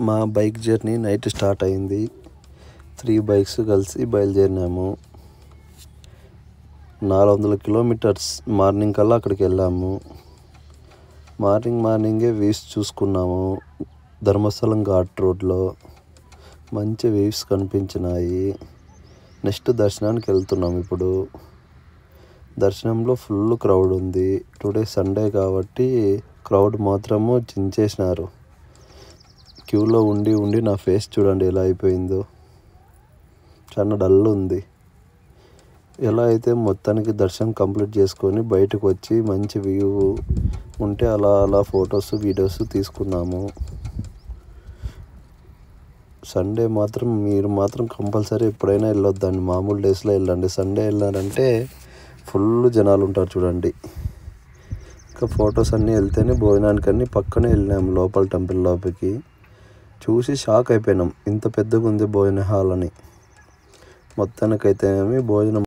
మా bike journey night start అయింది. 3 bikes కలిసి బయలుదేరినాము. 400 కిలోమీటర్స్ మార్నింగ్ కల్లా అక్కడికి వెళ్ళాము. మార్నింగే వ్యూస్ చూసుకున్నాము. ధర్మస్థలం ఘాట్ రోడ్లో మంచి వ్యూస్ కనిపించినాయి. నెక్స్ట్ దర్శనానికి వెళ్తున్నాం. ఇప్పుడు దర్శనంలో ఫుల్ క్రౌడ్ ఉంది. టుడే సండే కాబట్టి క్రౌడ్ మాత్రము చించేసినారు. క్యూలో ఉండి నా ఫేస్ చూడండి ఎలా అయిపోయిందో. చాలా డల్ ఉంది. ఎలా అయితే మొత్తానికి దర్శనం కంప్లీట్ చేసుకొని బయటకు వచ్చి మంచి వ్యూ ఉంటే అలా ఫొటోస్ వీడియోస్ తీసుకున్నాము. సండే మాత్రం మీరు మాత్రం కంపల్సరీ ఎప్పుడైనా వెళ్ళొద్దండి. మామూలు డేస్లో వెళ్ళండి. సండే వెళ్ళారంటే ఫుల్ జనాలు ఉంటారు చూడండి. ఇంకా ఫొటోస్ అన్నీ వెళ్తేనే భోజనానికి అన్నీ పక్కనే వెళ్ళినాము. లోపల టెంపుల్ లోపలికి చూసి షాక్ అయిపోయినాం. ఇంత పెద్దగా ఉంది భోజన హాల్ అని. మొత్తానికైతే భోజనం